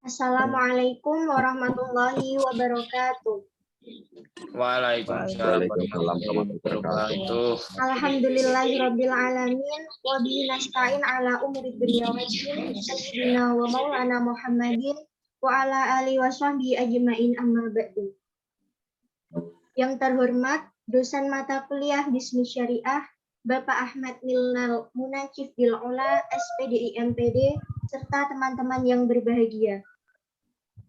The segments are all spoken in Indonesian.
Assalamualaikum warahmatullahi wabarakatuh. Waalaikumsalam warahmatullahi wabarakatuh. Alhamdulillahirabbil alamin wa bihi nasta'in ala umuri dunya waddin sayyidina wa maulana Muhammadin wa ala alihi wa sahbihi ajmain amma ba'du. Yang terhormat dosen mata kuliah Bisnis Syariah Bapak Ahmad Milnal Munajif Bil Ula SPDI MPD serta teman-teman yang berbahagia.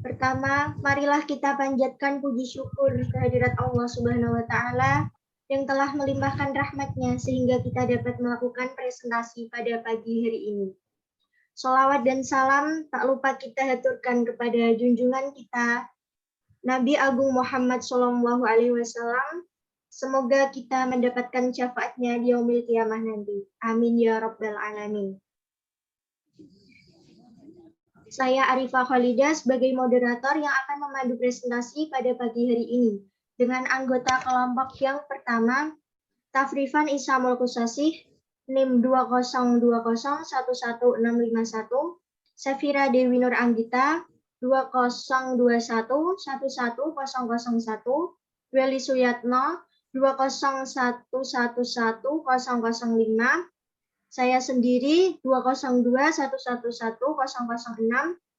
Pertama, marilah kita panjatkan puji syukur kehadirat Allah Subhanahu wa Ta'ala yang telah melimpahkan rahmat-Nya sehingga kita dapat melakukan presentasi pada pagi hari ini. Sholawat dan salam tak lupa kita haturkan kepada junjungan kita Nabi Agung Muhammad Shallallahu Alaihi Wasallam. Semoga kita mendapatkan syafaatnya di yaumil qiyamah nanti. Amin ya rabbal alamin. Saya Arifah Khalidah sebagai moderator yang akan memandu presentasi pada pagi hari ini dengan anggota kelompok yang pertama, Tafrifan Isamul Qusasih, NIM 2020111651, Safira Dewi Nur Anggita, 2021110001, Weli Suyatno, 201111005, saya sendiri 202111006,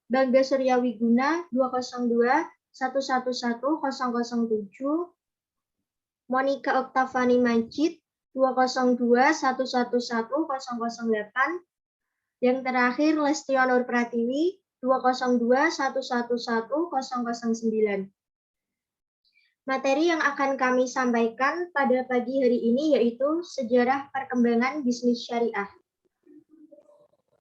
Bangga Surya Wiguna 202111007, Monica Oktavani Majid 202111008, yang terakhir Lestionur Pratiwi 202111009. Materi yang akan kami sampaikan pada pagi hari ini yaitu sejarah perkembangan bisnis syariah.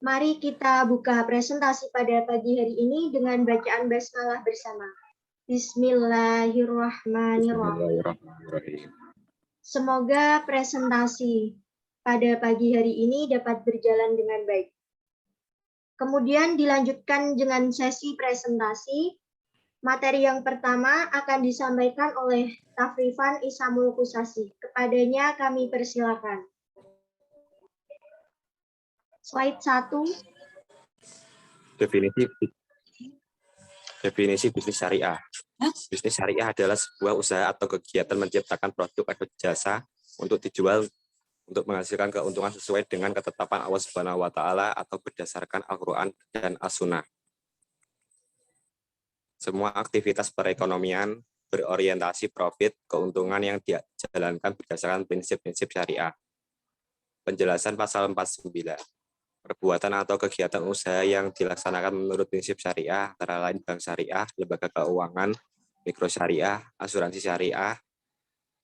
Mari kita buka presentasi pada pagi hari ini dengan bacaan basmalah bersama. Bismillahirrahmanirrahim. Semoga presentasi pada pagi hari ini dapat berjalan dengan baik. Kemudian dilanjutkan dengan sesi presentasi. Materi yang pertama akan disampaikan oleh Tafrifan Isamul Qusasih. Kepadanya kami persilakan. Slide 1. Definisi bisnis syariah. Bisnis syariah adalah sebuah usaha atau kegiatan menciptakan produk atau jasa untuk dijual untuk menghasilkan keuntungan sesuai dengan ketetapan Allah Subhanahu wa Ta'ala atau berdasarkan Al-Quran dan As-Sunnah. Semua aktivitas perekonomian berorientasi profit, keuntungan yang dijalankan berdasarkan prinsip-prinsip syariah. Penjelasan pasal 49. Perbuatan atau kegiatan usaha yang dilaksanakan menurut prinsip syariah, antara lain bank syariah, lembaga keuangan, mikro syariah, asuransi syariah,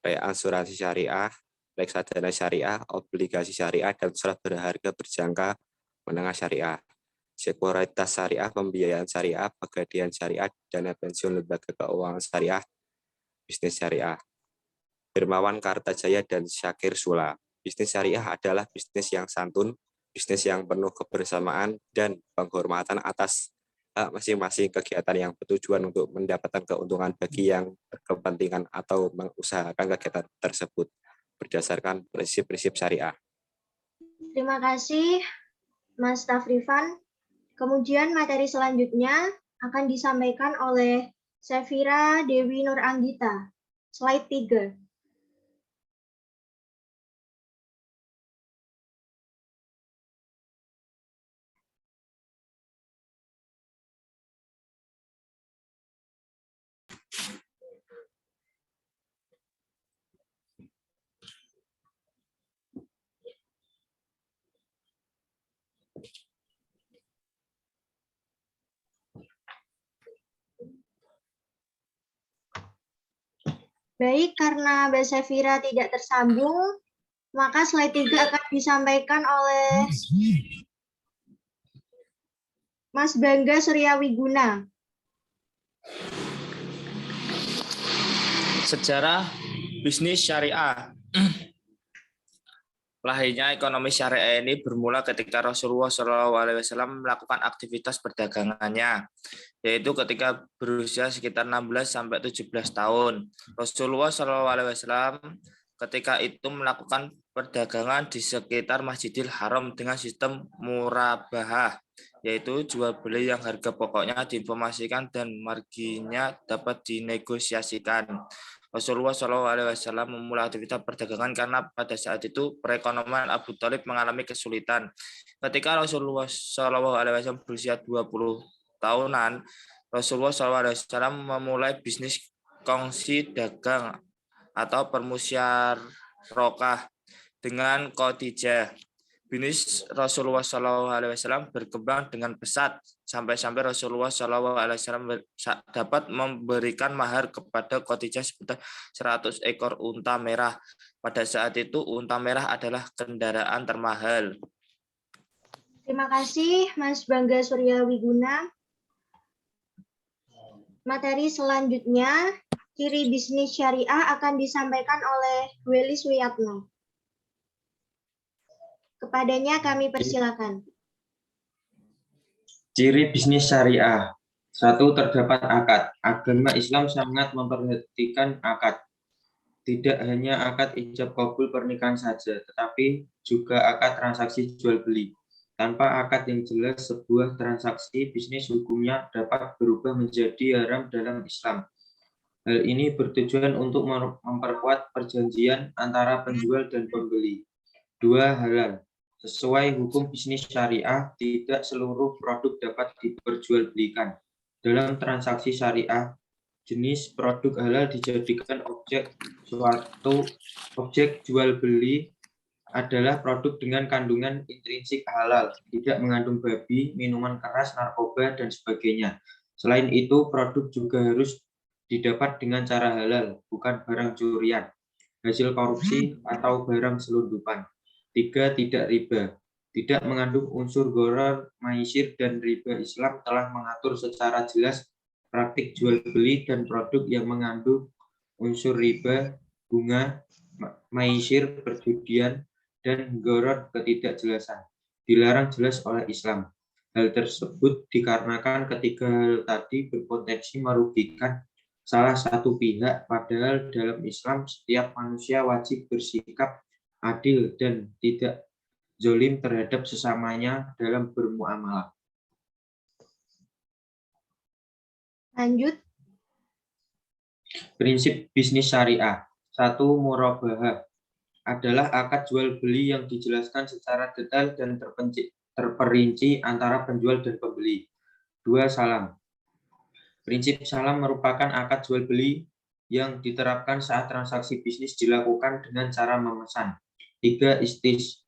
reasuransi syariah, reksadana syariah, obligasi syariah, dan surat berharga berjangka menengah syariah. Sekuritas syariah, pembiayaan syariah, pegadaian syariah, dana pensiun, lembaga keuangan syariah, bisnis syariah. Hermawan Kartajaya dan Syakir Sula. Bisnis syariah adalah bisnis yang santun, bisnis yang penuh kebersamaan dan penghormatan atas hak masing-masing kegiatan yang bertujuan untuk mendapatkan keuntungan bagi yang berkepentingan atau mengusahakan kegiatan tersebut berdasarkan prinsip-prinsip syariah. Terima kasih, Mas Tafrifan. Kemudian materi selanjutnya akan disampaikan oleh Safira Dewi Nur Anggita. Slide 3. Baik, karena Mbak Safira tidak tersambung, maka slide 3 akan disampaikan oleh Mas Bangga Surya Wiguna. Sejarah bisnis syariah. Lahirnya ekonomi syariah ini bermula ketika Rasulullah SAW melakukan aktivitas perdagangannya, yaitu ketika berusia sekitar 16 sampai 17 tahun. Rasulullah SAW ketika itu melakukan perdagangan di sekitar Masjidil Haram dengan sistem murabahah, yaitu jual beli yang harga pokoknya diinformasikan dan marginnya dapat dinegosiasikan. Rasulullah SAW memulai aktivitas perdagangan karena pada saat itu perekonomian Abu Thalib mengalami kesulitan. Ketika Rasulullah SAW berusia 20 tahunan, Rasulullah SAW memulai bisnis kongsi dagang atau permusyarakah dengan Khadijah. Bisnis Rasulullah SAW berkembang dengan pesat sampai Rasulullah SAW dapat memberikan mahar kepada Khadijah sebesar 100 ekor unta merah. Pada saat itu unta merah adalah kendaraan termahal. Terima kasih Mas Bangga Surya Wiguna. Materi selanjutnya, ciri bisnis syariah akan disampaikan oleh Welly Suyatno. Kepadanya kami persilakan. Ciri bisnis syariah. 1. Terdapat akad. Agama Islam sangat memperhatikan akad. Tidak hanya akad ijab kabul pernikahan saja, tetapi juga akad transaksi jual beli. Tanpa akad yang jelas, sebuah transaksi bisnis hukumnya dapat berubah menjadi haram dalam Islam. Hal ini bertujuan untuk memperkuat perjanjian antara penjual dan pembeli. 2. Halal. Sesuai hukum bisnis syariah, tidak seluruh produk dapat diperjualbelikan. Dalam transaksi syariah, jenis produk halal dijadikan objek jual beli adalah produk dengan kandungan intrinsik halal, tidak mengandung babi, minuman keras, narkoba, dan sebagainya. Selain itu, produk juga harus didapat dengan cara halal, bukan barang curian, hasil korupsi, atau barang selundupan. 3. Tidak riba. Tidak mengandung unsur gharar, maisir, dan riba. Islam telah mengatur secara jelas praktik jual beli dan produk yang mengandung unsur riba, bunga, maisir, perjudian, dan gharar ketidakjelasan. Dilarang jelas oleh Islam. Hal tersebut dikarenakan ketiga hal tadi berpotensi merugikan salah satu pihak, padahal dalam Islam setiap manusia wajib bersikap adil dan tidak zalim terhadap sesamanya dalam bermuamalah. Lanjut. Prinsip bisnis syariah. 1. Murabahah adalah akad jual beli yang dijelaskan secara detail dan terperinci antara penjual dan pembeli. 2. Salam. Prinsip salam merupakan akad jual beli yang diterapkan saat transaksi bisnis dilakukan dengan cara memesan. 3.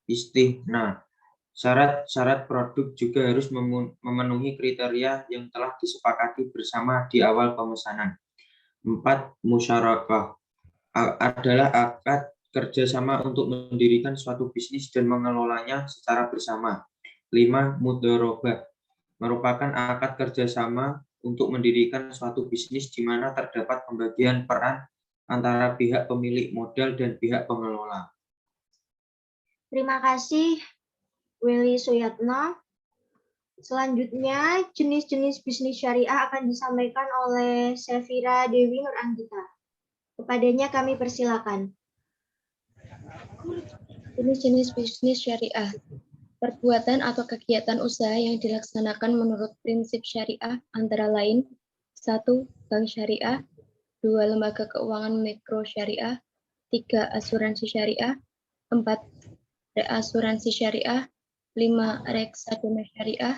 Istihna. Syarat-syarat produk juga harus memenuhi kriteria yang telah disepakati bersama di awal pemesanan. 4. Musyarakah adalah akad kerjasama untuk mendirikan suatu bisnis dan mengelolanya secara bersama. 5. Mudharabah merupakan akad kerjasama untuk mendirikan suatu bisnis di mana terdapat pembagian peran antara pihak pemilik modal dan pihak pengelola. Terima kasih Welly Suyatno. Selanjutnya, jenis-jenis bisnis syariah akan disampaikan oleh Sefira Dewi Nur Anggita. Kepadanya kami persilakan. Jenis-jenis bisnis syariah. Perbuatan atau kegiatan usaha yang dilaksanakan menurut prinsip syariah antara lain 1. Bank syariah, 2. Lembaga keuangan mikro syariah, 3. Asuransi syariah, 4. Reasuransi syariah, 5. Reksadana syariah,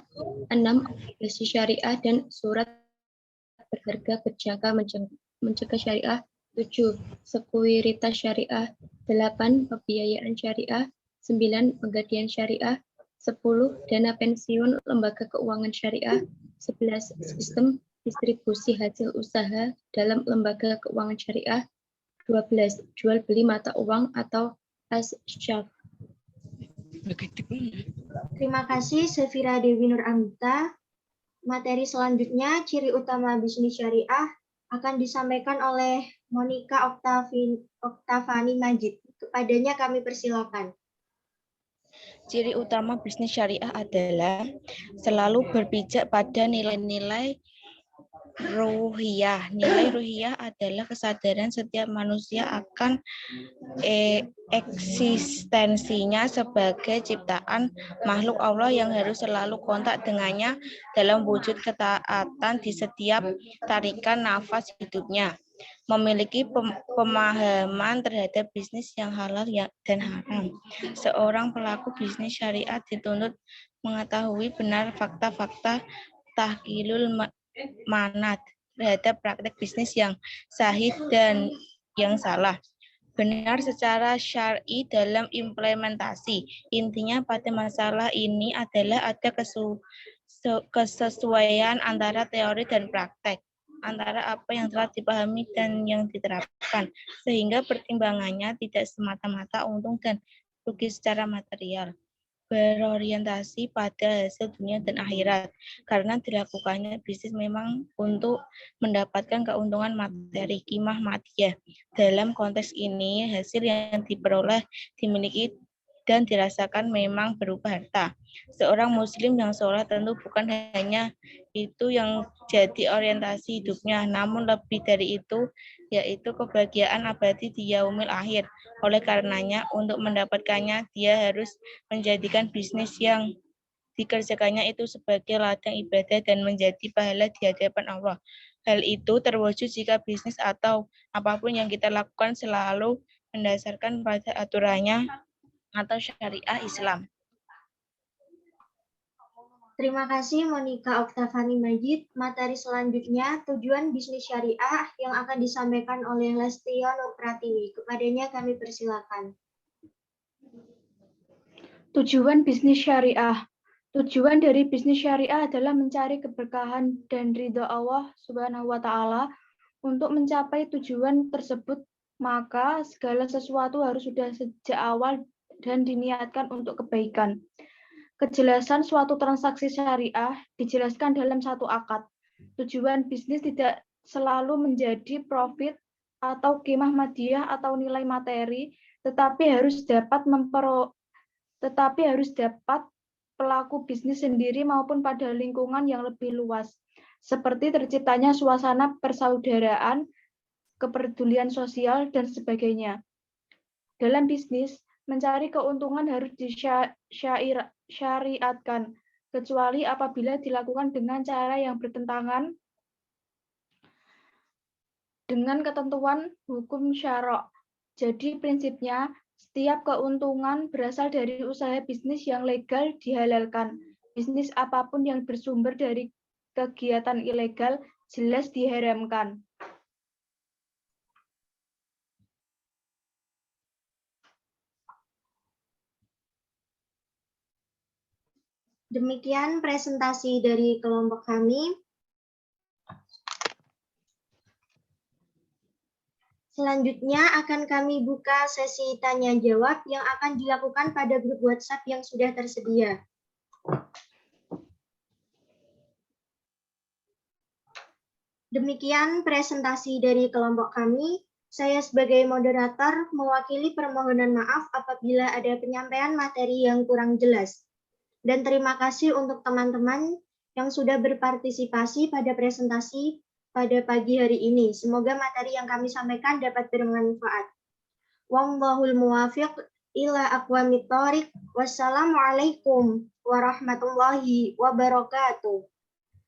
6. Obligasi syariah dan surat berharga berjangka mencegah syariah, 7. Sekuritas syariah, 8. Pembiayaan syariah, 9. Penggadaian syariah, 10. Dana pensiun lembaga keuangan syariah, 11. Sistem distribusi hasil usaha dalam lembaga keuangan syariah, 12. Jual beli mata uang atau asyaf. Terima kasih Sefira Dewi Nur Anggita. Materi selanjutnya, ciri utama bisnis syariah akan disampaikan oleh Monica Oktavani Majid. Kepadanya kami persilakan. Ciri utama bisnis syariah adalah selalu berpijak pada nilai-nilai ruhiyah. Nilai ruhiyah adalah kesadaran setiap manusia akan eksistensinya sebagai ciptaan makhluk Allah yang harus selalu kontak dengannya dalam wujud ketaatan di setiap tarikan nafas hidupnya. Memiliki pemahaman terhadap bisnis yang halal dan haram. Seorang pelaku bisnis syariat dituntut mengetahui benar fakta-fakta tahkilul manat terhadap praktek bisnis yang sahih dan yang salah. Benar secara syar'i dalam implementasi. Intinya pada masalah ini adalah ada kesesuaian antara teori dan praktek, antara apa yang telah dipahami dan yang diterapkan, sehingga pertimbangannya tidak semata-mata untung dan rugi secara material, berorientasi pada hasil dunia dan akhirat, karena dilakukannya bisnis memang untuk mendapatkan keuntungan materi, qimah madiyah. Dalam konteks ini, hasil yang diperoleh, dimiliki, dan dirasakan memang berupa harta. Seorang muslim yang sholat tentu bukan hanya itu yang jadi orientasi hidupnya, namun lebih dari itu, yaitu kebahagiaan abadi di yaumil akhir. Oleh karenanya, untuk mendapatkannya, dia harus menjadikan bisnis yang dikerjakannya itu sebagai ladang ibadah dan menjadi pahala di hadapan Allah. Hal itu terwujud jika bisnis atau apapun yang kita lakukan selalu mendasarkan pada aturannya atau syariah Islam. Terima kasih Monica Oktavani Majid. Materi selanjutnya, tujuan bisnis syariah yang akan disampaikan oleh Lestio Nur Pratiwi. Kepadanya kami persilakan. Tujuan bisnis syariah. Tujuan dari bisnis syariah adalah mencari keberkahan dan ridho Allah Subhanahu wa Ta'ala. Untuk mencapai tujuan tersebut, maka segala sesuatu harus sudah sejak awal dan diniatkan untuk kebaikan. Kejelasan suatu transaksi syariah dijelaskan dalam satu akad. Tujuan bisnis tidak selalu menjadi profit atau qimah madiyah atau nilai materi, tetapi harus dapat pelaku bisnis sendiri maupun pada lingkungan yang lebih luas, seperti terciptanya suasana persaudaraan, kepedulian sosial, dan sebagainya. Dalam bisnis, mencari keuntungan harus disyariatkan, kecuali apabila dilakukan dengan cara yang bertentangan dengan ketentuan hukum syara'. Jadi prinsipnya, setiap keuntungan berasal dari usaha bisnis yang legal dihalalkan. Bisnis apapun yang bersumber dari kegiatan ilegal jelas diharamkan. Demikian presentasi dari kelompok kami. Selanjutnya akan kami buka sesi tanya-jawab yang akan dilakukan pada grup WhatsApp yang sudah tersedia. Demikian presentasi dari kelompok kami. Saya sebagai moderator mewakili permohonan maaf apabila ada penyampaian materi yang kurang jelas. Dan terima kasih untuk teman-teman yang sudah berpartisipasi pada presentasi pada pagi hari ini. Semoga materi yang kami sampaikan dapat bermanfaat. Wallahul muwafiq ila aqwamit thoriq. Wassalamualaikum warahmatullahi wabarakatuh.